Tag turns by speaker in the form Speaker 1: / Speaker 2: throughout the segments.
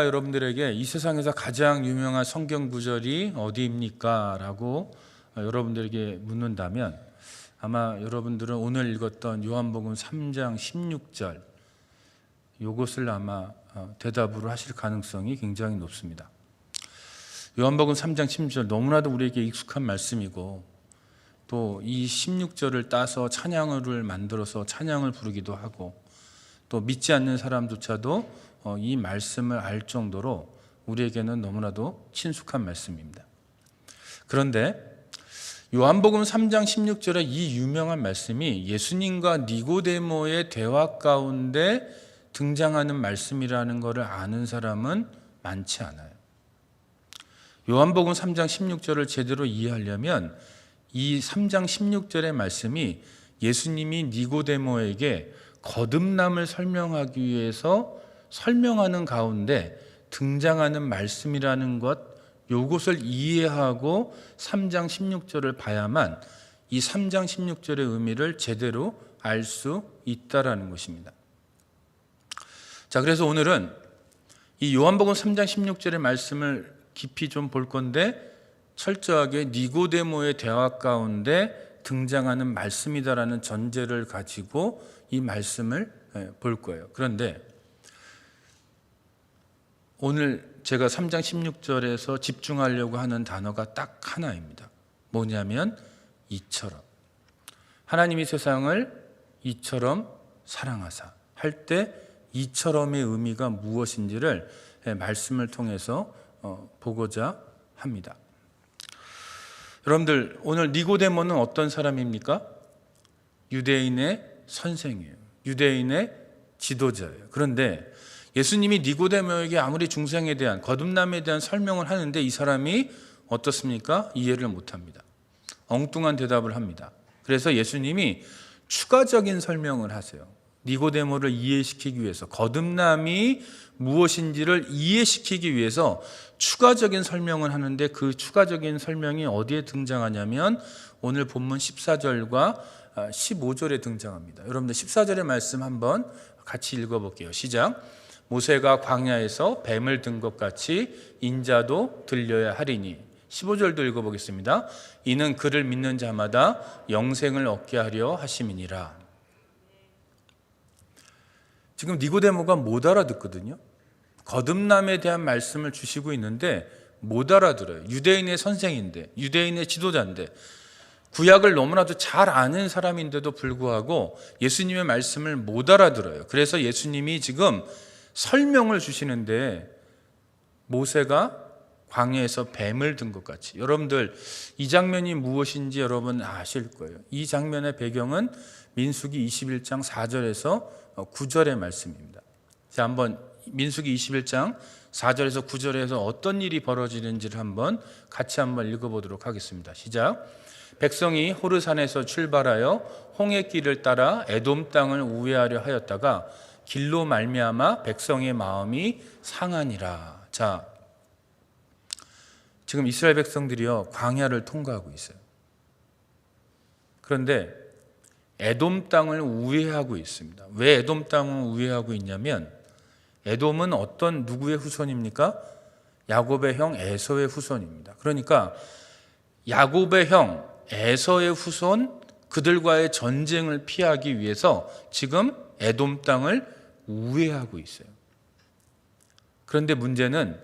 Speaker 1: 여러분들에게 이 세상에서 가장 유명한 성경 구절이 어디입니까? 라고 여러분들에게 묻는다면 아마 여러분들은 오늘 읽었던 요한복음 3장 16절 요것을 아마 대답으로 하실 가능성이 굉장히 높습니다. 요한복음 3장 16절 너무나도 우리에게 익숙한 말씀이고 또 이 16절을 따서 찬양을 만들어서 찬양을 부르기도 하고 또 믿지 않는 사람조차도 이 말씀을 알 정도로 우리에게는 너무나도 친숙한 말씀입니다. 그런데 요한복음 3장 16절의 이 유명한 말씀이 예수님과 니고데모의 대화 가운데 등장하는 말씀이라는 것을 아는 사람은 많지 않아요. 요한복음 3장 16절을 제대로 이해하려면 이 3장 16절의 말씀이 예수님이 니고데모에게 거듭남을 설명하기 위해서 설명하는 가운데 등장하는 말씀이라는 것, 요것을 이해하고 3장 16절을 봐야만 이 3장 16절의 의미를 제대로 알 수 있다라는 것입니다. 자, 그래서 오늘은 이 요한복음 3장 16절의 말씀을 깊이 좀 볼 건데 철저하게 니고데모의 대화 가운데 등장하는 말씀이다라는 전제를 가지고 이 말씀을 볼 거예요. 그런데 오늘 제가 3장 16절에서 집중하려고 하는 단어가 딱 하나입니다. 뭐냐면 이처럼. 하나님이 세상을 이처럼 사랑하사 할 때 이처럼의 의미가 무엇인지를 말씀을 통해서 보고자 합니다. 여러분들 오늘 니고데모는 어떤 사람입니까? 유대인의 선생이에요. 유대인의 지도자예요. 그런데 예수님이 니고데모에게 아무리 중생에 대한 거듭남에 대한 설명을 하는데 이 사람이 어떻습니까? 이해를 못합니다. 엉뚱한 대답을 합니다. 그래서 예수님이 추가적인 설명을 하세요. 니고데모를 이해시키기 위해서 거듭남이 무엇인지를 이해시키기 위해서 추가적인 설명을 하는데 그 추가적인 설명이 어디에 등장하냐면 오늘 본문 14절과 15절에 등장합니다. 여러분들 14절의 말씀 한번 같이 읽어볼게요. 시작. 모세가 광야에서 뱀을 든 것 같이 인자도 들려야 하리니. 15절도 읽어보겠습니다. 이는 그를 믿는 자마다 영생을 얻게 하려 하심이니라. 지금 니고데모가 못 알아듣거든요. 거듭남에 대한 말씀을 주시고 있는데 못 알아들어요. 유대인의 선생인데, 유대인의 지도자인데, 구약을 너무나도 잘 아는 사람인데도 불구하고 예수님의 말씀을 못 알아들어요. 그래서 예수님이 지금 설명을 주시는데 모세가 광야에서 뱀을 든 것 같이, 여러분들 이 장면이 무엇인지 여러분 아실 거예요. 이 장면의 배경은 민수기 21장 4절에서 9절의 말씀입니다. 자, 한번 민수기 21장 4절에서 9절에서 어떤 일이 벌어지는지를 같이 한번 읽어보도록 하겠습니다. 시작. 백성이 호르산에서 출발하여 홍해 길을 따라 에돔 땅을 우회하려 하였다가 길로 말미암아 백성의 마음이 상하니라. 자, 지금 이스라엘 백성들이요 광야를 통과하고 있어요. 그런데 에돔 땅을 우회하고 있습니다. 왜 에돔 땅을 우회하고 있냐면 에돔은 어떤 누구의 후손입니까? 야곱의 형 에서의 후손입니다. 그러니까 야곱의 형 에서의 후손 그들과의 전쟁을 피하기 위해서 지금 에돔 땅을 우회하고 있어요. 그런데 문제는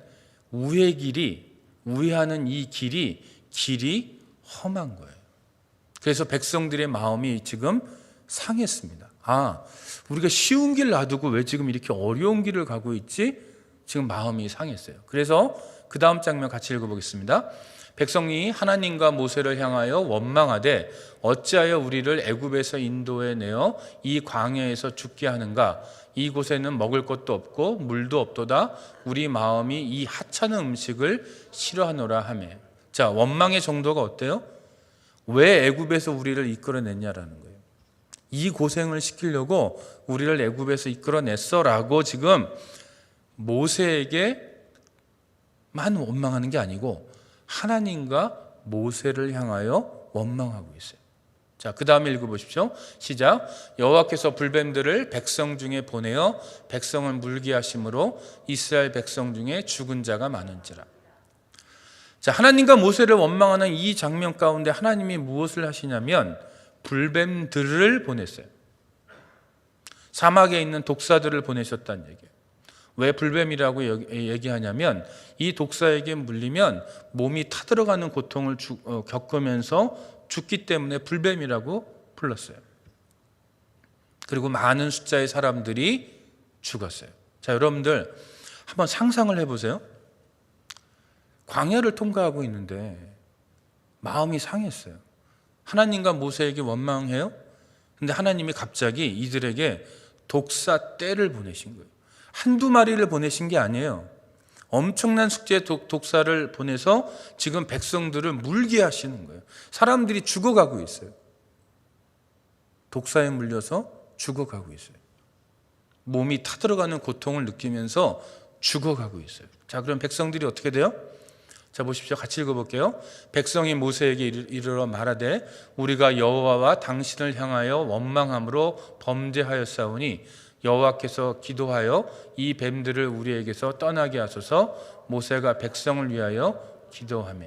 Speaker 1: 우회하는 이 길이 험한 거예요. 그래서 백성들의 마음이 지금 상했습니다. 아, 우리가 쉬운 길 놔두고 왜 지금 이렇게 어려운 길을 가고 있지? 지금 마음이 상했어요. 그래서 그 다음 장면 같이 읽어보겠습니다. 백성이 하나님과 모세를 향하여 원망하되 어찌하여 우리를 애굽에서 인도해 내어 이 광야에서 죽게 하는가? 이곳에는 먹을 것도 없고 물도 없도다. 우리 마음이 이 하찮은 음식을 싫어하노라 하며. 자, 원망의 정도가 어때요? 왜 애굽에서 우리를 이끌어냈냐라는 거예요. 이 고생을 시키려고 우리를 애굽에서 이끌어냈어라고 지금 모세에게만 원망하는 게 아니고 하나님과 모세를 향하여 원망하고 있어요. 자, 그 다음에 읽어보십시오. 시작. 여호와께서 불뱀들을 백성 중에 보내어 백성을 물게 하심으로 이스라엘 백성 중에 죽은 자가 많은지라. 자, 하나님과 모세를 원망하는 이 장면 가운데 하나님이 무엇을 하시냐면 불뱀들을 보냈어요. 사막에 있는 독사들을 보내셨다는 얘기예요. 왜 불뱀이라고 얘기하냐면 이 독사에게 물리면 몸이 타들어가는 고통을 겪으면서 죽기 때문에 불뱀이라고 불렀어요. 그리고 많은 숫자의 사람들이 죽었어요. 자, 여러분들 한번 상상을 해보세요. 광야를 통과하고 있는데 마음이 상했어요. 하나님과 모세에게 원망해요. 근데 하나님이 갑자기 이들에게 독사 떼를 보내신 거예요. 한두 마리를 보내신 게 아니에요. 엄청난 숙제의 독사를 보내서 지금 백성들을 물게 하시는 거예요. 사람들이 죽어가고 있어요. 독사에 물려서 죽어가고 있어요. 몸이 타들어가는 고통을 느끼면서 죽어가고 있어요. 자, 그럼 백성들이 어떻게 돼요? 자, 보십시오. 같이 읽어볼게요. 백성이 모세에게 이르러 말하되 우리가 여호와와 당신을 향하여 원망함으로 범죄하였사오니 여호와께서 기도하여 이 뱀들을 우리에게서 떠나게 하소서. 모세가 백성을 위하여 기도하며.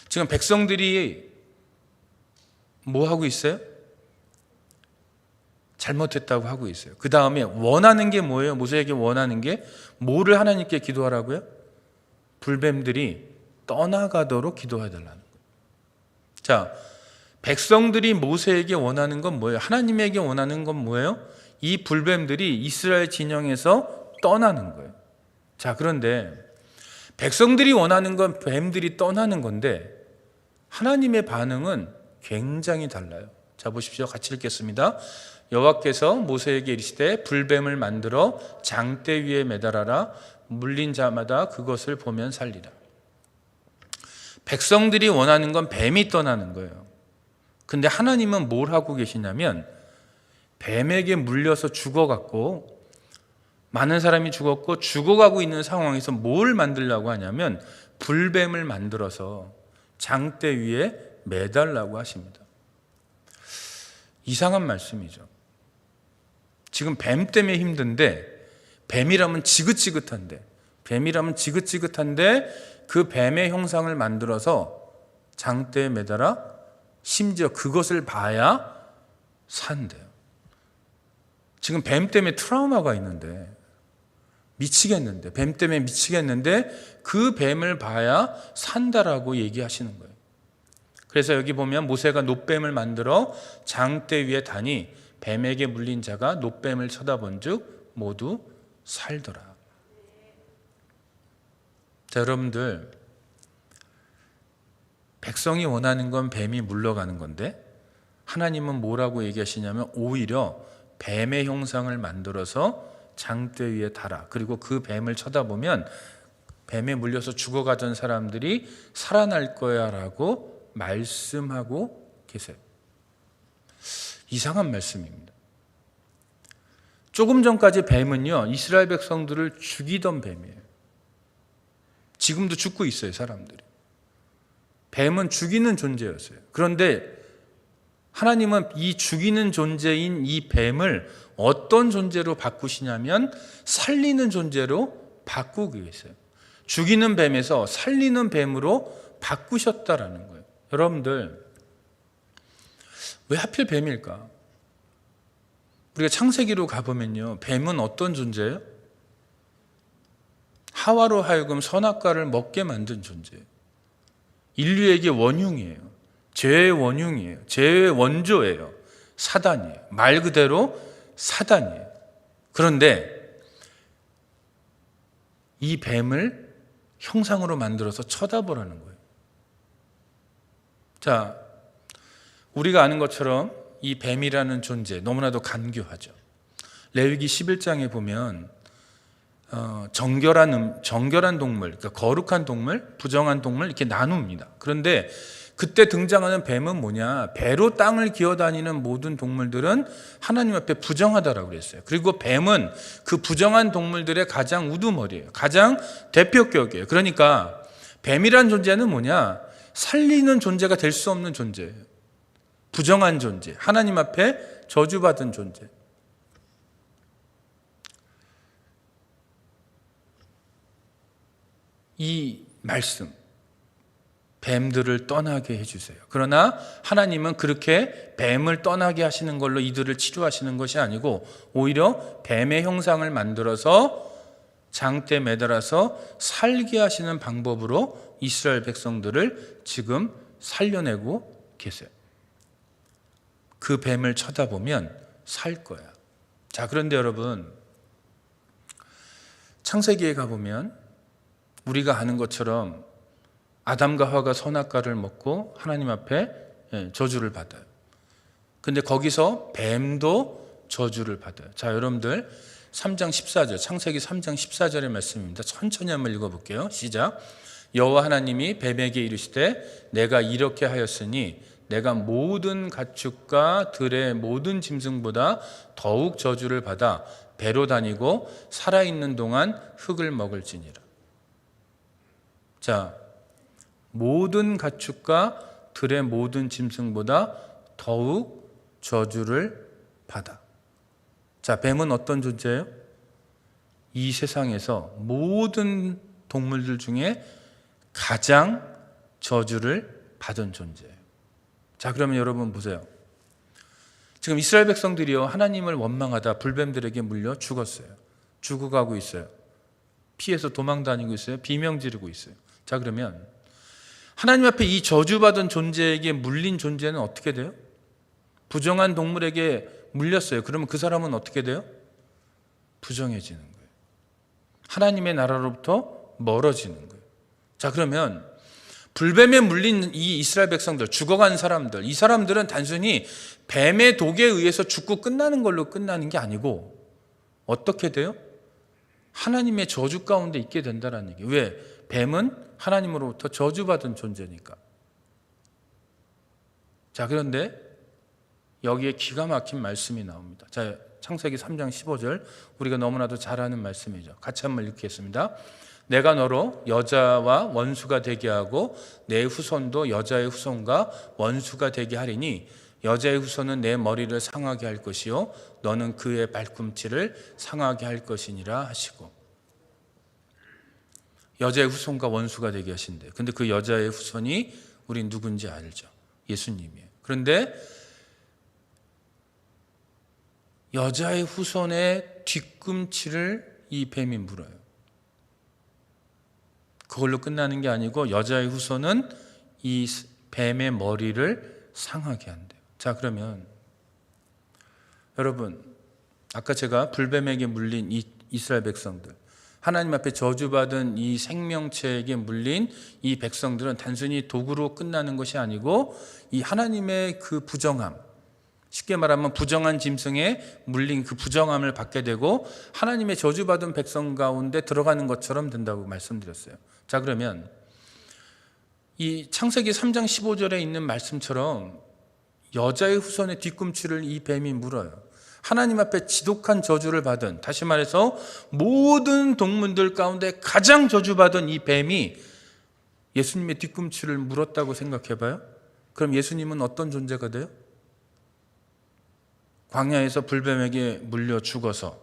Speaker 1: 지금 백성들이 뭐 하고 있어요? 잘못했다고 하고 있어요. 그 다음에 원하는 게 뭐예요? 모세에게 원하는 게 뭐를 하나님께 기도하라고요? 불뱀들이 떠나가도록 기도해달라는 거예요. 자, 백성들이 모세에게 원하는 건 뭐예요? 하나님에게 원하는 건 뭐예요? 이 불뱀들이 이스라엘 진영에서 떠나는 거예요. 자, 그런데 백성들이 원하는 건 뱀들이 떠나는 건데 하나님의 반응은 굉장히 달라요. 자, 보십시오. 같이 읽겠습니다. 여호와께서 모세에게 이르시되 불뱀을 만들어 장대 위에 매달아라. 물린 자마다 그것을 보면 살리라. 백성들이 원하는 건 뱀이 떠나는 거예요. 근데 하나님은 뭘 하고 계시냐면 뱀에게 물려서 죽어갔고 많은 사람이 죽었고 죽어가고 있는 상황에서 뭘 만들려고 하냐면 불뱀을 만들어서 장대 위에 매달라고 하십니다. 이상한 말씀이죠. 지금 뱀 때문에 힘든데 뱀이라면 지긋지긋한데 그 뱀의 형상을 만들어서 장대에 매달아 심지어 그것을 봐야 산대요. 지금 뱀 때문에 트라우마가 있는데 미치겠는데 뱀 때문에 미치겠는데 그 뱀을 봐야 산다라고 얘기하시는 거예요. 그래서 여기 보면 모세가 놋뱀을 만들어 장대 위에 다니 뱀에게 물린 자가 놋뱀을 쳐다본즉 모두 살더라. 자, 여러분들 백성이 원하는 건 뱀이 물러가는 건데 하나님은 뭐라고 얘기하시냐면 오히려 뱀의 형상을 만들어서 장대 위에 달아. 그리고 그 뱀을 쳐다보면 뱀에 물려서 죽어가던 사람들이 살아날 거야 라고 말씀하고 계세요. 이상한 말씀입니다. 조금 전까지 뱀은요 이스라엘 백성들을 죽이던 뱀이에요. 지금도 죽고 있어요. 사람들이. 뱀은 죽이는 존재였어요. 그런데 하나님은 이 죽이는 존재인 이 뱀을 어떤 존재로 바꾸시냐면 살리는 존재로 바꾸고 계세요. 죽이는 뱀에서 살리는 뱀으로 바꾸셨다라는 거예요. 여러분들 왜 하필 뱀일까? 우리가 창세기로 가보면요 뱀은 어떤 존재예요? 하와로 하여금 선악과를 먹게 만든 존재예요. 인류에게 원흉이에요. 죄의 원흉이에요. 죄의 원조예요. 사단이에요. 말 그대로 사단이에요. 그런데 이 뱀을 형상으로 만들어서 쳐다보라는 거예요. 자, 우리가 아는 것처럼 이 뱀이라는 존재 너무나도 간교하죠. 레위기 11장에 보면 정결한 동물, 그러니까 거룩한 동물, 부정한 동물 이렇게 나눕니다. 그런데 그때 등장하는 뱀은 뭐냐? 배로 땅을 기어다니는 모든 동물들은 하나님 앞에 부정하다라고 그랬어요. 그리고 뱀은 그 부정한 동물들의 가장 우두머리예요. 가장 대표격이에요. 그러니까 뱀이란 존재는 뭐냐? 살리는 존재가 될 수 없는 존재예요. 부정한 존재, 하나님 앞에 저주받은 존재. 이 말씀, 뱀들을 떠나게 해주세요. 그러나 하나님은 그렇게 뱀을 떠나게 하시는 걸로 이들을 치료하시는 것이 아니고 오히려 뱀의 형상을 만들어서 장대에 매달아서 살게 하시는 방법으로 이스라엘 백성들을 지금 살려내고 계세요. 그 뱀을 쳐다보면 살 거야. 자, 그런데 여러분, 창세기에 가보면 우리가 아는 것처럼 아담과 하와가 선악과를 먹고 하나님 앞에 저주를 받아요. 근데 거기서 뱀도 저주를 받아요. 자, 여러분들 3장 14절, 창세기 3장 14절의 말씀입니다. 천천히 한번 읽어볼게요. 시작. 여호와 하나님이 뱀에게 이르시되 내가 이렇게 하였으니 내가 모든 가축과 들의 모든 짐승보다 더욱 저주를 받아 배로 다니고 살아있는 동안 흙을 먹을지니라. 자, 모든 가축과 들의 모든 짐승보다 더욱 저주를 받아. 자, 뱀은 어떤 존재예요? 이 세상에서 모든 동물들 중에 가장 저주를 받은 존재예요. 자, 그러면 여러분 보세요. 지금 이스라엘 백성들이요, 하나님을 원망하다 불뱀들에게 물려 죽었어요. 죽어가고 있어요. 피해서 도망 다니고 있어요. 비명 지르고 있어요. 자, 그러면 하나님 앞에 이 저주받은 존재에게 물린 존재는 어떻게 돼요? 부정한 동물에게 물렸어요. 그러면 그 사람은 어떻게 돼요? 부정해지는 거예요. 하나님의 나라로부터 멀어지는 거예요. 자, 그러면 불뱀에 물린 이 이스라엘 백성들, 죽어간 사람들, 이 사람들은 단순히 뱀의 독에 의해서 죽고 끝나는 걸로 끝나는 게 아니고 어떻게 돼요? 하나님의 저주 가운데 있게 된다는 얘기예요. 왜? 뱀은 하나님으로부터 저주받은 존재니까. 자, 그런데 여기에 기가 막힌 말씀이 나옵니다. 자, 창세기 3장 15절, 우리가 너무나도 잘 아는 말씀이죠. 같이 한번 읽겠습니다. 내가 너로 여자와 원수가 되게 하고 내 후손도 여자의 후손과 원수가 되게 하리니 여자의 후손은 내 머리를 상하게 할 것이요 너는 그의 발꿈치를 상하게 할 것이니라 하시고. 여자의 후손과 원수가 되게 하신대. 근데 그 여자의 후손이 우리 누군지 알죠? 예수님이에요. 그런데 여자의 후손의 뒤꿈치를 이 뱀이 물어요. 그걸로 끝나는 게 아니고 여자의 후손은 이 뱀의 머리를 상하게 한대요. 자, 그러면 여러분, 아까 제가 불뱀에게 물린 이 이스라엘 백성들, 하나님 앞에 저주받은 이 생명체에게 물린 이 백성들은 단순히 도구로 끝나는 것이 아니고 이 하나님의 그 부정함, 쉽게 말하면 부정한 짐승에 물린 그 부정함을 받게 되고 하나님의 저주받은 백성 가운데 들어가는 것처럼 된다고 말씀드렸어요. 자, 그러면 이 창세기 3장 15절에 있는 말씀처럼 여자의 후손의 뒤꿈치를 이 뱀이 물어요. 하나님 앞에 지독한 저주를 받은, 다시 말해서 모든 동물들 가운데 가장 저주받은 이 뱀이 예수님의 뒤꿈치를 물었다고 생각해봐요. 그럼 예수님은 어떤 존재가 돼요? 광야에서 불뱀에게 물려 죽어서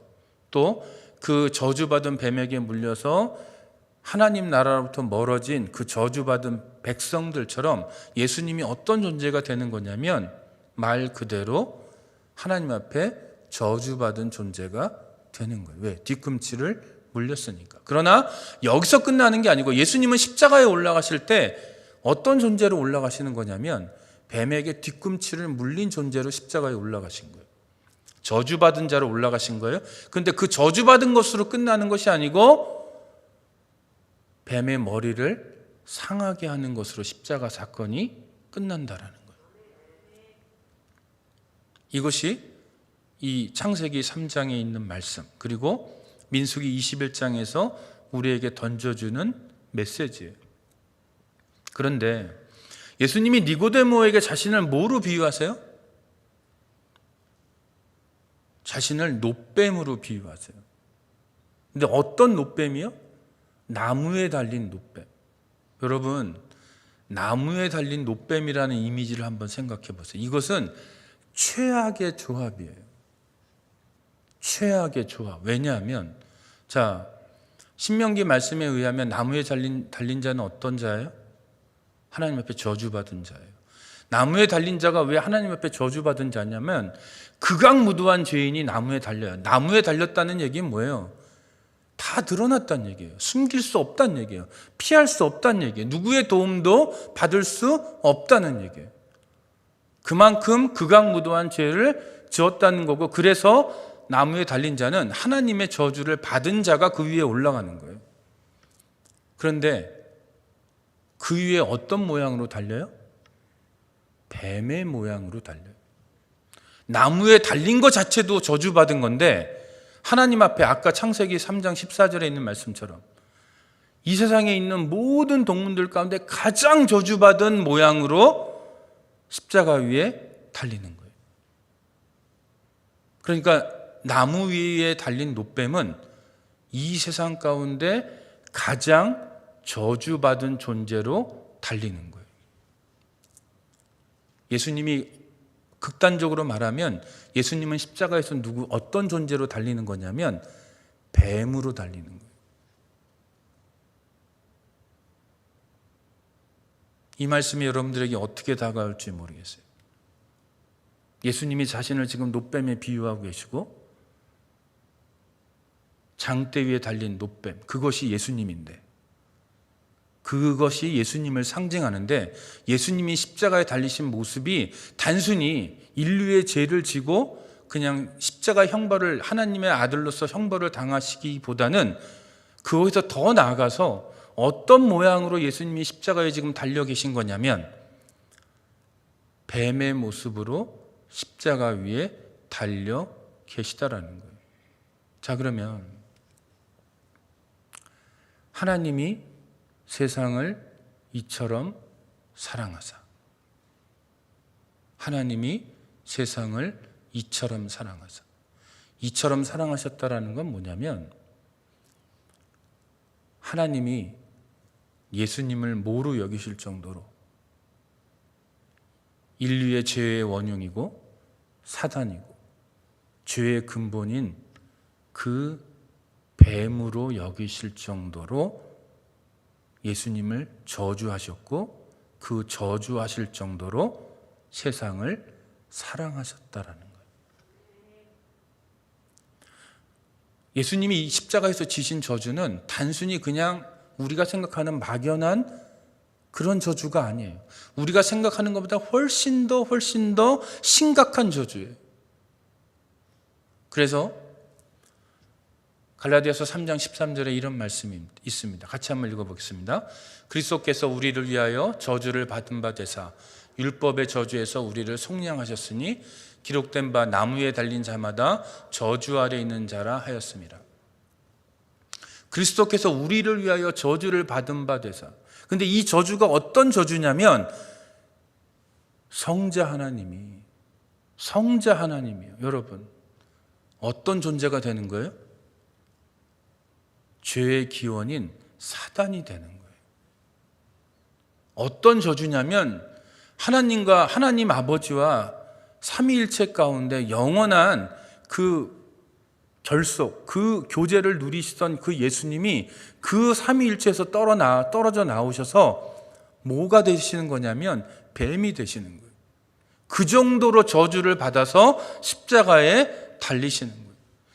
Speaker 1: 또 그 저주받은 뱀에게 물려서 하나님 나라로부터 멀어진 그 저주받은 백성들처럼 예수님이 어떤 존재가 되는 거냐면 말 그대로 하나님 앞에 저주받은 존재가 되는 거예요. 왜? 뒤꿈치를 물렸으니까. 그러나 여기서 끝나는 게 아니고 예수님은 십자가에 올라가실 때 어떤 존재로 올라가시는 거냐면 뱀에게 뒤꿈치를 물린 존재로 십자가에 올라가신 거예요. 저주받은 자로 올라가신 거예요. 그런데 그 저주받은 것으로 끝나는 것이 아니고 뱀의 머리를 상하게 하는 것으로 십자가 사건이 끝난다라는 거예요. 이것이 이 창세기 3장에 있는 말씀, 그리고 민수기 21장에서 우리에게 던져주는 메시지예요. 그런데 예수님이 니고데모에게 자신을 뭐로 비유하세요? 자신을 놋뱀으로 비유하세요. 근데 어떤 놋뱀이요? 나무에 달린 놋뱀. 여러분, 나무에 달린 놋뱀이라는 이미지를 한번 생각해 보세요. 이것은 최악의 조합이에요. 최악의 조합. 왜냐하면 자, 신명기 말씀에 의하면 나무에 달린 자는 어떤 자예요? 하나님 앞에 저주받은 자예요. 나무에 달린 자가 왜 하나님 앞에 저주받은 자냐면 극악무도한 죄인이 나무에 달려요. 나무에 달렸다는 얘기는 뭐예요? 다 드러났다는 얘기예요. 숨길 수 없다는 얘기예요. 피할 수 없다는 얘기예요. 누구의 도움도 받을 수 없다는 얘기예요. 그만큼 극악무도한 죄를 지었다는 거고, 그래서 나무에 달린 자는 하나님의 저주를 받은 자가 그 위에 올라가는 거예요. 그런데 그 위에 어떤 모양으로 달려요? 뱀의 모양으로 달려요. 나무에 달린 것 자체도 저주받은 건데, 하나님 앞에 아까 창세기 3장 14절에 있는 말씀처럼 이 세상에 있는 모든 동물들 가운데 가장 저주받은 모양으로 십자가 위에 달리는 거예요. 그러니까 나무 위에 달린 놋뱀은 이 세상 가운데 가장 저주받은 존재로 달리는 거예요. 예수님이 극단적으로 말하면 예수님은 십자가에서 어떤 존재로 달리는 거냐면 뱀으로 달리는 거예요. 이 말씀이 여러분들에게 어떻게 다가올지 모르겠어요. 예수님이 자신을 지금 놋뱀에 비유하고 계시고 장대 위에 달린 놋뱀, 그것이 예수님인데, 그것이 예수님을 상징하는데, 예수님이 십자가에 달리신 모습이 단순히 인류의 죄를 지고 그냥 십자가 형벌을, 하나님의 아들로서 형벌을 당하시기보다는 그거에서 더 나아가서 어떤 모양으로 예수님이 십자가에 지금 달려 계신 거냐면 뱀의 모습으로 십자가 위에 달려 계시다라는 거예요. 자, 그러면 하나님이 세상을 이처럼 사랑하사, 하나님이 세상을 이처럼 사랑하사, 이처럼 사랑하셨다라는 건 뭐냐면 하나님이 예수님을 모로 여기실 정도로 인류의 죄의 원흉이고 사단이고 죄의 근본인 그 뱀으로 여기실 정도로 예수님을 저주하셨고, 그 저주하실 정도로 세상을 사랑하셨다라는 거예요. 예수님이 이 십자가에서 지신 저주는 단순히 그냥 우리가 생각하는 막연한 그런 저주가 아니에요. 우리가 생각하는 것보다 훨씬 더 심각한 저주예요. 그래서 갈라디아서 3장 13절에 이런 말씀이 있습니다. 같이 한번 읽어보겠습니다. 그리스도께서 우리를 위하여 저주를 받은 바 되사 율법의 저주에서 우리를 속량하셨으니 기록된 바 나무에 달린 자마다 저주 아래 있는 자라 하였습니다. 그리스도께서 우리를 위하여 저주를 받은 바 되사, 근데 이 저주가 어떤 저주냐면 성자 하나님이에요. 여러분, 어떤 존재가 되는 거예요? 죄의 기원인 사단이 되는 거예요. 어떤 저주냐면 하나님 아버지와 삼위일체 가운데 영원한 그 결속, 그 교제를 누리시던 그 예수님이 그 삼위일체에서 떨어져 나오셔서 뭐가 되시는 거냐면 뱀이 되시는 거예요. 그 정도로 저주를 받아서 십자가에 달리시는 거예요.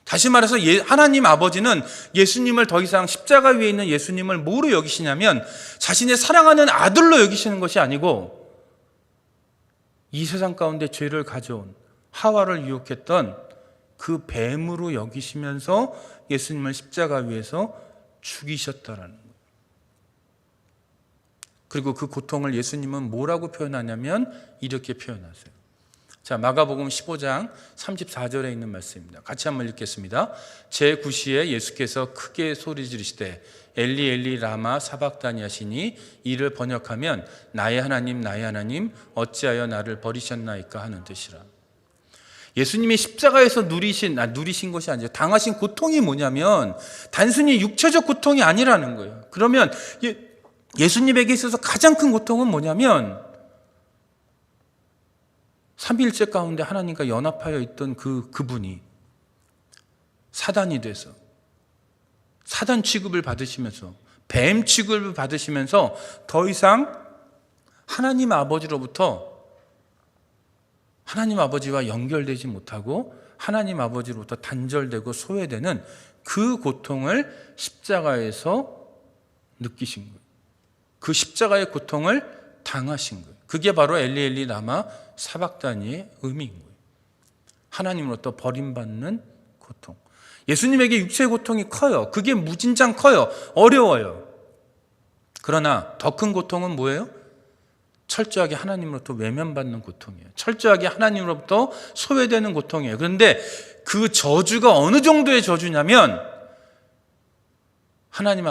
Speaker 1: 다시 말해서 하나님 아버지는 예수님을 더 이상 십자가 위에 있는 예수님을 뭐로 여기시냐면 자신의 사랑하는 아들로 여기시는 것이 아니고 이 세상 가운데 죄를 가져온 하와를 유혹했던 그 뱀으로 여기시면서 예수님을 십자가 위에서 죽이셨다라는 거예요. 그리고 그 고통을 예수님은 뭐라고 표현하냐면 이렇게 표현하세요. 자, 마가복음 15장 34절에 있는 말씀입니다. 같이 한번 읽겠습니다. 제9시에 예수께서 크게 소리 지르시되 엘리 엘리 라마 사박다니 하시니 이를 번역하면 나의 하나님 어찌하여 나를 버리셨나이까 하는 뜻이라. 예수님이 십자가에서 누리신 것이 아니라 당하신 고통이 뭐냐면 단순히 육체적 고통이 아니라는 거예요. 그러면 예수님에게 있어서 가장 큰 고통은 뭐냐면 삼위일체 가운데 하나님과 연합하여 있던 그분이 사단이 돼서 사단 취급을 받으시면서 뱀 취급을 받으시면서 더 이상 하나님 아버지로부터 하나님 아버지와 연결되지 못하고 하나님 아버지로부터 단절되고 소외되는 그 고통을 십자가에서 느끼신 거예요. 그 십자가의 고통을 당하신 거예요. 그게 바로 엘리 엘리 라마 사박다니의 의미인 거예요. 하나님으로부터 버림받는 고통. 예수님에게 육체의 고통이 커요. 그게 무진장 커요. 어려워요. 그러나 더 큰 고통은 뭐예요? 철저하게 하나님으로부터 외면받는 고통이에요. 철저하게 하나님으로부터 소외되는 고통이에요. 그런데 그 저주가 어느 정도의 저주냐면 하나님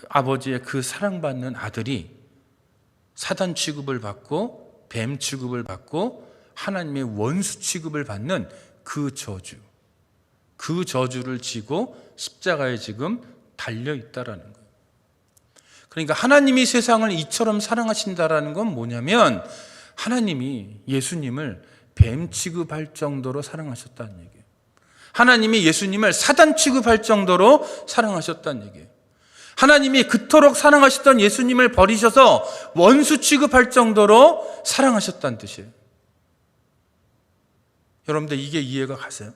Speaker 1: 아버지의 그 사랑받는 아들이 사단 취급을 받고 뱀 취급을 받고 하나님의 원수 취급을 받는 그 저주, 그 저주를 지고 십자가에 지금 달려있다라는 거예요. 그러니까 하나님이 세상을 이처럼 사랑하신다라는 건 뭐냐면 하나님이 예수님을 뱀 취급할 정도로 사랑하셨다는 얘기예요. 하나님이 예수님을 사단 취급할 정도로 사랑하셨다는 얘기예요. 하나님이 그토록 사랑하셨던 예수님을 버리셔서 원수 취급할 정도로 사랑하셨다는 뜻이에요. 여러분들 이게 이해가 가세요?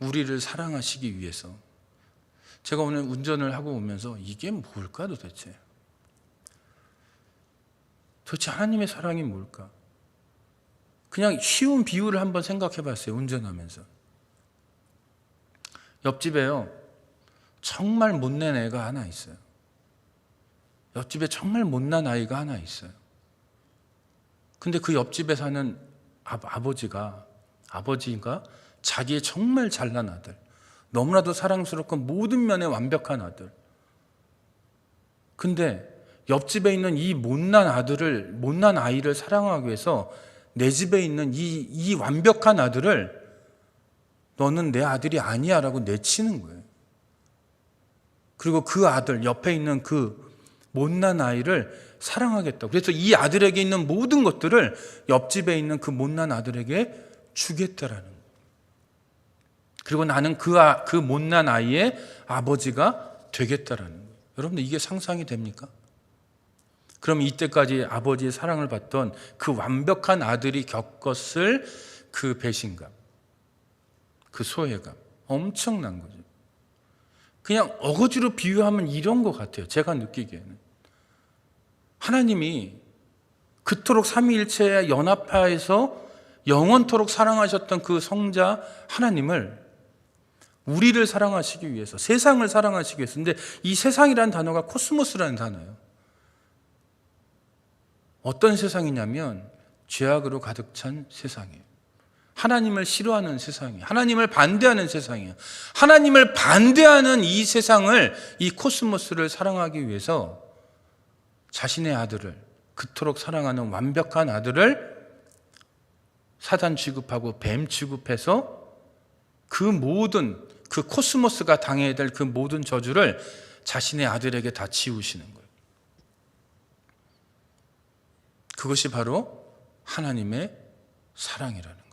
Speaker 1: 우리를 사랑하시기 위해서 제가 오늘 운전을 하고 오면서 이게 뭘까 도대체 하나님의 사랑이 뭘까? 그냥 쉬운 비유를 한번 생각해 봤어요. 운전하면서 옆집에요 정말 못난 애가 하나 있어요. 옆집에 정말 못난 아이가 하나 있어요. 근데 그 옆집에 사는 아버지가 자기의 정말 잘난 아들, 너무나도 사랑스럽고 모든 면에 완벽한 아들. 근데 옆집에 있는 이 못난 아이를 사랑하기 위해서 내 집에 있는 이 완벽한 아들을 너는 내 아들이 아니야 라고 내치는 거예요. 그리고 그 아들, 옆에 있는 그 못난 아이를 사랑하겠다고. 그래서 이 아들에게 있는 모든 것들을 옆집에 있는 그 못난 아들에게 주겠다라는 거예요. 그리고 나는 그 못난 아이의 아버지가 되겠다라는 거예요. 여러분들 이게 상상이 됩니까? 그럼 이때까지 아버지의 사랑을 받던 그 완벽한 아들이 겪었을 그 배신감, 그 소외감, 엄청난 거죠. 그냥 어거지로 비유하면 이런 것 같아요. 제가 느끼기에는 하나님이 그토록 삼위일체에 연합하여서 영원토록 사랑하셨던 그 성자 하나님을 우리를 사랑하시기 위해서, 세상을 사랑하시기 위해서. 근데 이 세상이라는 단어가 코스모스라는 단어예요. 어떤 세상이냐면 죄악으로 가득 찬 세상이에요. 하나님을 싫어하는 세상이에요. 하나님을 반대하는 세상이에요. 하나님을 반대하는 이 세상을, 이 코스모스를 사랑하기 위해서 자신의 아들을, 그토록 사랑하는 완벽한 아들을 사단 취급하고 뱀 취급해서 그 모든, 그 코스모스가 당해야 될 그 모든 저주를 자신의 아들에게 다 지우시는 거예요. 그것이 바로 하나님의 사랑이라는 거예요.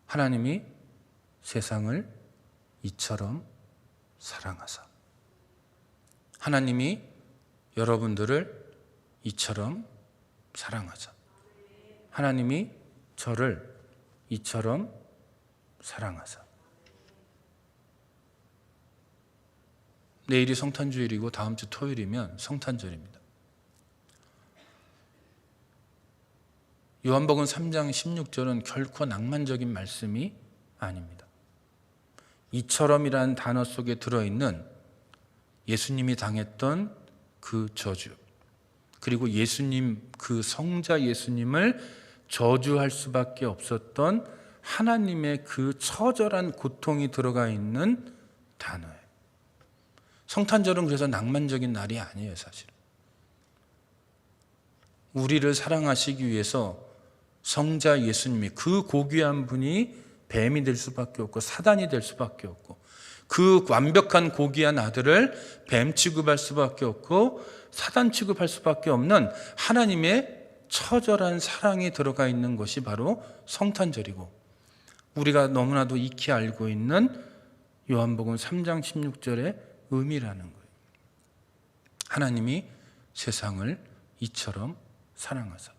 Speaker 1: 하나님이 세상을 이처럼 사랑하사, 하나님이 여러분들을 이처럼 사랑하사, 하나님이 저를 이처럼 사랑하사. 내일이 성탄주일이고 다음 주 토요일이면 성탄절입니다. 요한복음 3장 16절은 결코 낭만적인 말씀이 아닙니다. 이처럼이라는 단어 속에 들어있는 예수님이 당했던 그 저주, 그리고 예수님, 그 성자 예수님을 저주할 수밖에 없었던 하나님의 그 처절한 고통이 들어가 있는 단어예요. 성탄절은 그래서 낭만적인 날이 아니에요, 사실은. 우리를 사랑하시기 위해서 성자 예수님이, 그 고귀한 분이 뱀이 될 수밖에 없고 사단이 될 수밖에 없고, 그 완벽한 고귀한 아들을 뱀 취급할 수밖에 없고 사단 취급할 수밖에 없는 하나님의 처절한 사랑이 들어가 있는 것이 바로 성탄절이고, 우리가 너무나도 익히 알고 있는 요한복음 3장 16절의 의미라는 거예요. 하나님이 세상을 이처럼 사랑하사.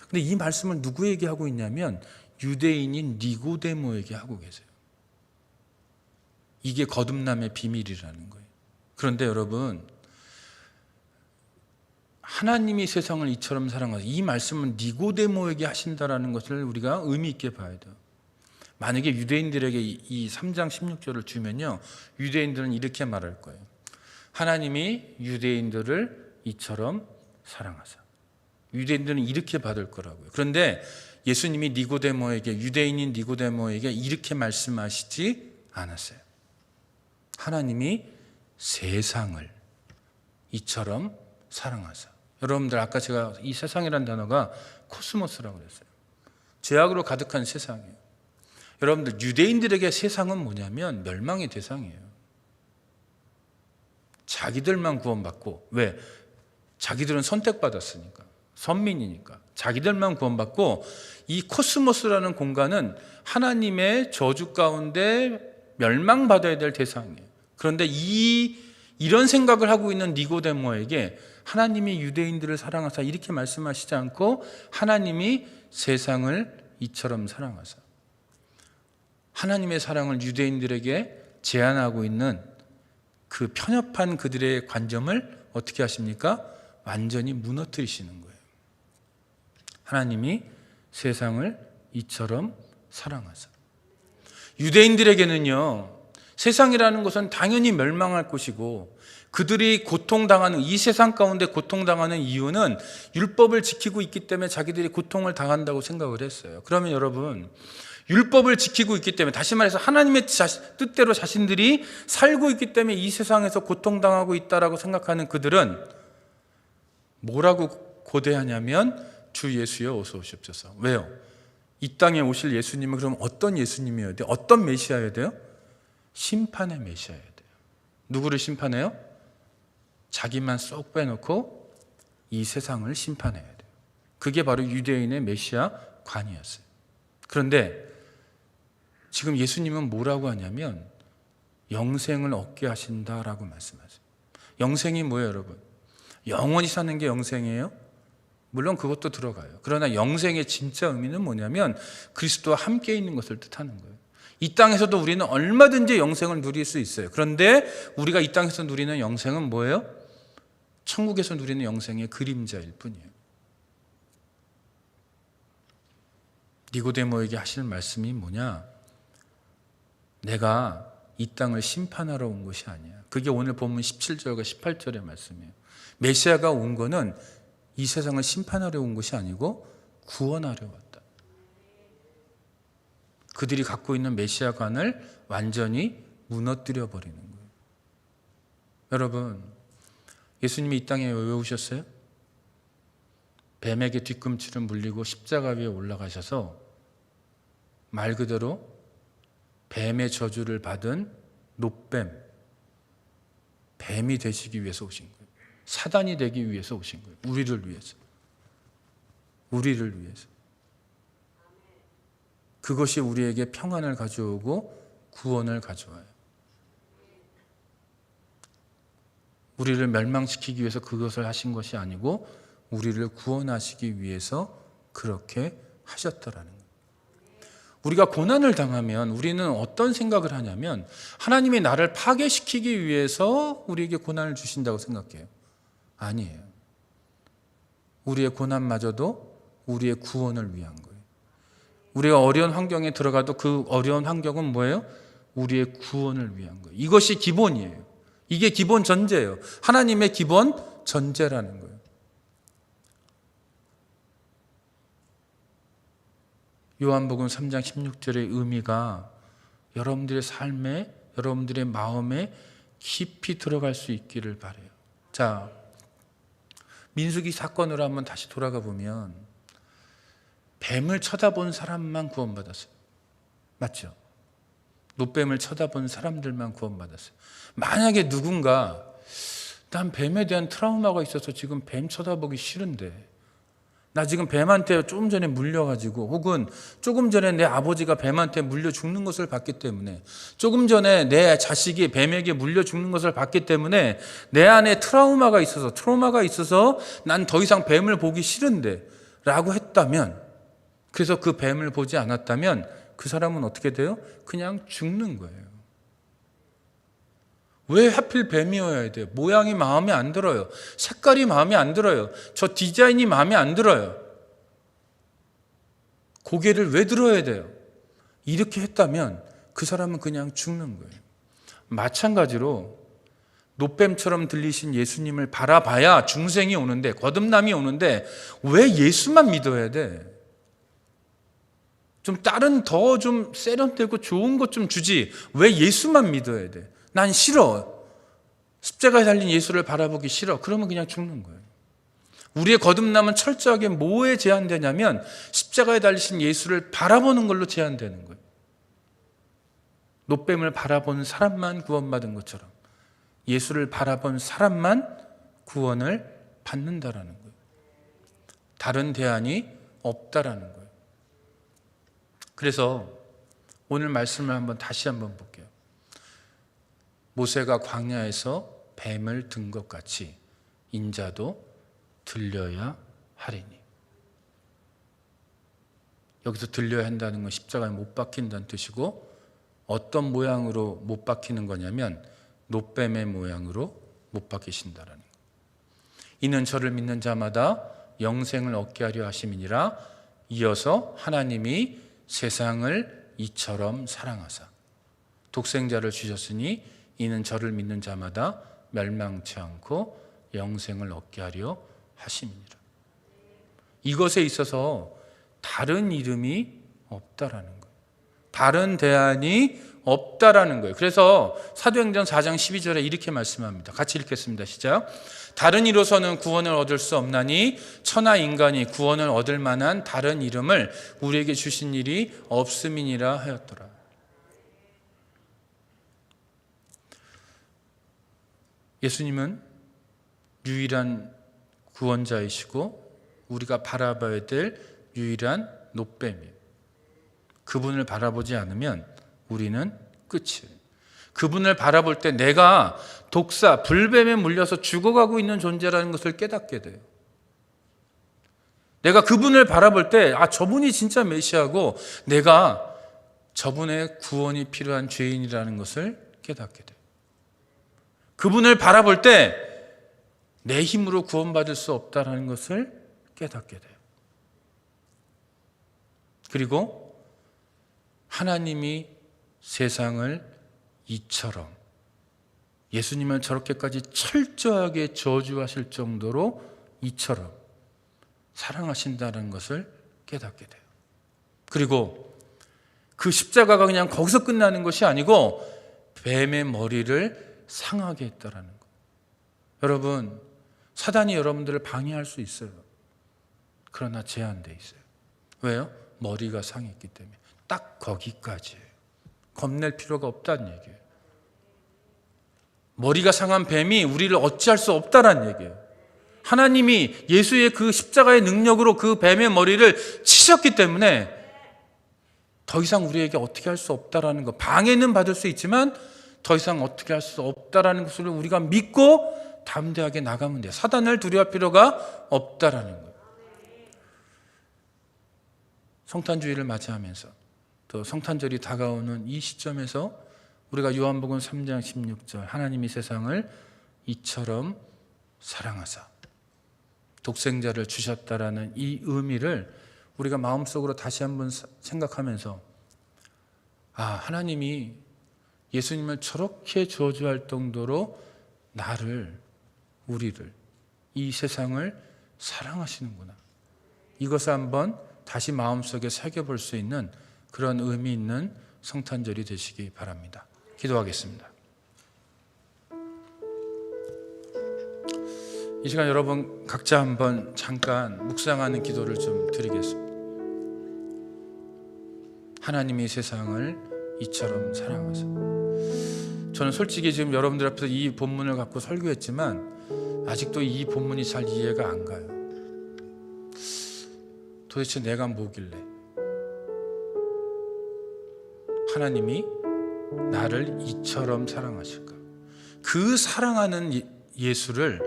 Speaker 1: 근데 이 말씀을 누구에게 하고 있냐면 유대인인 니고데모에게 하고 계세요. 이게 거듭남의 비밀이라는 거예요. 그런데 여러분, 하나님이 세상을 이처럼 사랑하사, 이 말씀은 니고데모에게 하신다라는 것을 우리가 의미 있게 봐야 돼요. 만약에 유대인들에게 이 3장 16절을 주면요, 유대인들은 이렇게 말할 거예요. 하나님이 유대인들을 이처럼 사랑하사. 유대인들은 이렇게 받을 거라고요. 그런데 예수님이 니고데모에게, 유대인인 니고데모에게 이렇게 말씀하시지 않았어요. 하나님이 세상을 이처럼 사랑하사. 여러분들, 아까 제가 이 세상이라는 단어가 코스모스라고 그랬어요. 죄악으로 가득한 세상이에요. 여러분들, 유대인들에게 세상은 뭐냐면 멸망의 대상이에요. 자기들만 구원받고, 왜? 자기들은 선택받았으니까, 선민이니까 자기들만 구원받고, 이 코스모스라는 공간은 하나님의 저주 가운데 멸망받아야 될 대상이에요. 그런데 이런 생각을 하고 있는 니고데모에게 하나님이 유대인들을 사랑하사 이렇게 말씀하시지 않고 하나님이 세상을 이처럼 사랑하사, 하나님의 사랑을 유대인들에게 제안하고 있는 그 편협한 그들의 관점을 어떻게 하십니까? 완전히 무너뜨리시는 거예요. 하나님이 세상을 이처럼 사랑하사. 유대인들에게는요, 세상이라는 것은 당연히 멸망할 것이고, 그들이 고통당하는, 이 세상 가운데 고통당하는 이유는 율법을 지키고 있기 때문에 자기들이 고통을 당한다고 생각을 했어요. 그러면 여러분, 율법을 지키고 있기 때문에, 다시 말해서 하나님의 뜻대로 자신들이 살고 있기 때문에 이 세상에서 고통당하고 있다라고 생각하는 그들은 뭐라고 고대하냐면 주 예수여 어서 오십소서. 왜요? 이 땅에 오실 예수님은 그럼 어떤 예수님이어야 돼요? 어떤 메시아여야 돼요? 심판의 메시아여야 돼요. 누구를 심판해요? 자기만 쏙 빼놓고 이 세상을 심판해야 돼요. 그게 바로 유대인의 메시아 관이었어요. 그런데 지금 예수님은 뭐라고 하냐면 영생을 얻게 하신다라고 말씀하세요. 영생이 뭐예요, 여러분? 영원히 사는 게 영생이에요? 물론 그것도 들어가요. 그러나 영생의 진짜 의미는 뭐냐면 그리스도와 함께 있는 것을 뜻하는 거예요. 이 땅에서도 우리는 얼마든지 영생을 누릴 수 있어요. 그런데 우리가 이 땅에서 누리는 영생은 뭐예요? 천국에서 누리는 영생의 그림자일 뿐이에요. 니고데모에게 하실 말씀이 뭐냐? 내가 이 땅을 심판하러 온 것이 아니야. 그게 오늘 본문 17절과 18절의 말씀이에요. 메시아가 온 거는 이 세상을 심판하려 온 것이 아니고 구원하려 왔다. 그들이 갖고 있는 메시아관을 완전히 무너뜨려 버리는 거예요. 여러분, 예수님이 이 땅에 왜 오셨어요? 뱀에게 뒤꿈치를 물리고 십자가 위에 올라가셔서 말 그대로 뱀의 저주를 받은 놋뱀, 뱀이 되시기 위해서 오신 거예요. 사단이 되기 위해서 오신 거예요. 우리를 위해서. 우리를 위해서. 그것이 우리에게 평안을 가져오고 구원을 가져와요. 우리를 멸망시키기 위해서 그것을 하신 것이 아니고 우리를 구원하시기 위해서 그렇게 하셨더라는 거예요. 우리가 고난을 당하면 우리는 어떤 생각을 하냐면 하나님이 나를 파괴시키기 위해서 우리에게 고난을 주신다고 생각해요. 아니에요. 우리의 고난마저도 우리의 구원을 위한 거예요. 우리가 어려운 환경에 들어가도 그 어려운 환경은 뭐예요? 우리의 구원을 위한 거예요. 이것이 기본이에요. 이게 기본 전제예요. 하나님의 기본 전제라는 거예요. 요한복음 3장 16절의 의미가 여러분들의 삶에, 여러분들의 마음에 깊이 들어갈 수 있기를 바라요. 자, 민수기 사건으로 한번 다시 돌아가 보면 뱀을 쳐다본 사람만 구원받았어요. 맞죠? 노뱀을 쳐다본 사람들만 구원받았어요. 만약에 누군가 난 뱀에 대한 트라우마가 있어서 지금 뱀 쳐다보기 싫은데, 나 지금 뱀한테 조금 전에 물려가지고, 혹은 조금 전에 내 아버지가 뱀한테 물려 죽는 것을 봤기 때문에, 조금 전에 내 자식이 뱀에게 물려 죽는 것을 봤기 때문에 내 안에 트라우마가 있어서 난 더 이상 뱀을 보기 싫은데 라고 했다면, 그래서 그 뱀을 보지 않았다면 그 사람은 어떻게 돼요? 그냥 죽는 거예요. 왜 하필 뱀이어야 돼요? 모양이 마음에 안 들어요. 색깔이 마음에 안 들어요. 저 디자인이 마음에 안 들어요. 고개를 왜 들어야 돼요? 이렇게 했다면 그 사람은 그냥 죽는 거예요. 마찬가지로 노뱀처럼 들리신 예수님을 바라봐야 중생이 오는데, 거듭남이 오는데 왜 예수만 믿어야 돼? 좀 다른 더 좀 세련되고 좋은 것 좀 주지 왜 예수만 믿어야 돼? 난 싫어. 십자가에 달린 예수를 바라보기 싫어. 그러면 그냥 죽는 거예요. 우리의 거듭남은 철저하게 뭐에 제한되냐면 십자가에 달리신 예수를 바라보는 걸로 제한되는 거예요. 노뱀을 바라본 사람만 구원받은 것처럼 예수를 바라본 사람만 구원을 받는다라는 거예요. 다른 대안이 없다라는 거예요. 그래서 오늘 말씀을 다시 한번 볼게요. 모세가 광야에서 뱀을 든 것 같이 인자도 들려야 하리니. 여기서 들려야 한다는 건 십자가에 못 박힌다는 뜻이고, 어떤 모양으로 못 박히는 거냐면 노뱀의 모양으로 못 박히신다라는 거예요. 이는 저를 믿는 자마다 영생을 얻게 하려 하심이니라. 이어서 하나님이 세상을 이처럼 사랑하사 독생자를 주셨으니 이는 저를 믿는 자마다 멸망치 않고 영생을 얻게 하려 하심이니라. 이것에 있어서 다른 이름이 없다라는 거예요. 다른 대안이 없다라는 거예요. 그래서 사도행전 4장 12절에 이렇게 말씀합니다. 같이 읽겠습니다. 시작. 다른 이로서는 구원을 얻을 수 없나니 천하 인간이 구원을 얻을 만한 다른 이름을 우리에게 주신 일이 없음이니라 하였더라. 예수님은 유일한 구원자이시고 우리가 바라봐야 될 유일한 노뱀이에요. 그분을 바라보지 않으면 우리는 끝이에요. 그분을 바라볼 때 내가 독사, 불뱀에 물려서 죽어가고 있는 존재라는 것을 깨닫게 돼요. 내가 그분을 바라볼 때 저분이 진짜 메시아고 내가 저분의 구원이 필요한 죄인이라는 것을 깨닫게 돼요. 그분을 바라볼 때 내 힘으로 구원받을 수 없다는 것을 깨닫게 돼요. 그리고 하나님이 세상을 이처럼, 예수님을 저렇게까지 철저하게 저주하실 정도로 이처럼 사랑하신다는 것을 깨닫게 돼요. 그리고 그 십자가가 그냥 거기서 끝나는 것이 아니고 뱀의 머리를 상하게 했다라는 거예요. 여러분, 사단이 여러분들을 방해할 수 있어요. 그러나 제한되어 있어요. 왜요? 머리가 상했기 때문에. 딱 거기까지예요. 겁낼 필요가 없다는 얘기예요. 머리가 상한 뱀이 우리를 어찌할 수 없다는 얘기예요. 하나님이 예수의 그 십자가의 능력으로 그 뱀의 머리를 치셨기 때문에 더 이상 우리에게 어떻게 할 수 없다라는 거, 방해는 받을 수 있지만 더 이상 어떻게 할 수 없다라는 것을 우리가 믿고 담대하게 나가면 돼요. 사단을 두려워할 필요가 없다라는 거예요. 성탄주의를 맞이하면서 또 성탄절이 다가오는 이 시점에서 우리가 요한복음 3장 16절 하나님이 세상을 이처럼 사랑하사 독생자를 주셨다라는 이 의미를 우리가 마음속으로 다시 한번 생각하면서 하나님이 예수님을 저렇게 저주할 정도로 나를, 우리를, 이 세상을 사랑하시는구나. 이것을 한번 다시 마음속에 새겨볼 수 있는 그런 의미 있는 성탄절이 되시기 바랍니다. 기도하겠습니다. 이 시간 여러분 각자 한번 잠깐 묵상하는 기도를 좀 드리겠습니다. 하나님이 세상을 이처럼 사랑하사. 저는 솔직히 지금 여러분들 앞에서 이 본문을 갖고 설교했지만 아직도 이 본문이 잘 이해가 안 가요. 도대체 내가 뭐길래 하나님이 나를 이처럼 사랑하실까? 그 사랑하는 예수를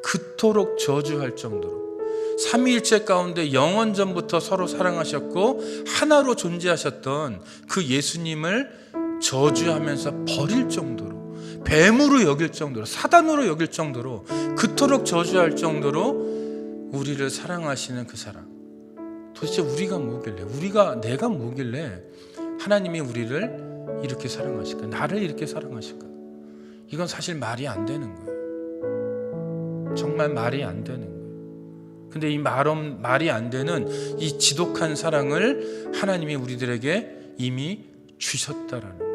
Speaker 1: 그토록 저주할 정도로 삼위일체 가운데 영원전부터 서로 사랑하셨고 하나로 존재하셨던 그 예수님을 저주하면서 버릴 정도로, 뱀으로 여길 정도로, 사단으로 여길 정도로, 그토록 저주할 정도로 우리를 사랑하시는 그 사랑. 도대체 우리가 뭐길래, 내가 뭐길래 하나님이 우리를 이렇게 사랑하실까? 나를 이렇게 사랑하실까? 이건 사실 말이 안 되는 거예요. 정말 말이 안 되는 거예요. 근데 이 말이 안 되는 이 지독한 사랑을 하나님이 우리들에게 이미 주셨다라는 거예요.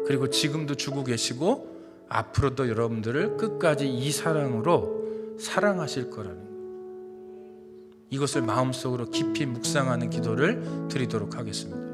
Speaker 1: 그리고 지금도 주고 계시고 앞으로도 여러분들을 끝까지 이 사랑으로 사랑하실 거라는 거예요. 이것을 마음속으로 깊이 묵상하는 기도를 드리도록 하겠습니다.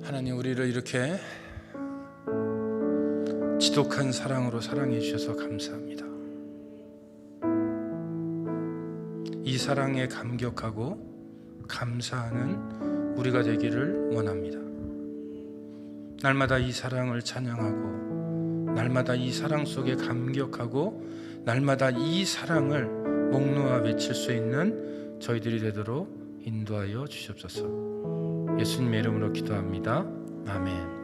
Speaker 1: 하나님, 우리를 이렇게 지독한 사랑으로 사랑해 주셔서 감사합니다. 이 사랑에 감격하고 감사하는 우리가 되기를 원합니다. 날마다 이 사랑을 찬양하고 날마다 이 사랑 속에 감격하고 날마다 이 사랑을 목 놓아 외칠 수 있는 저희들이 되도록 인도하여 주시옵소서. 예수님의 이름으로 기도합니다. 아멘.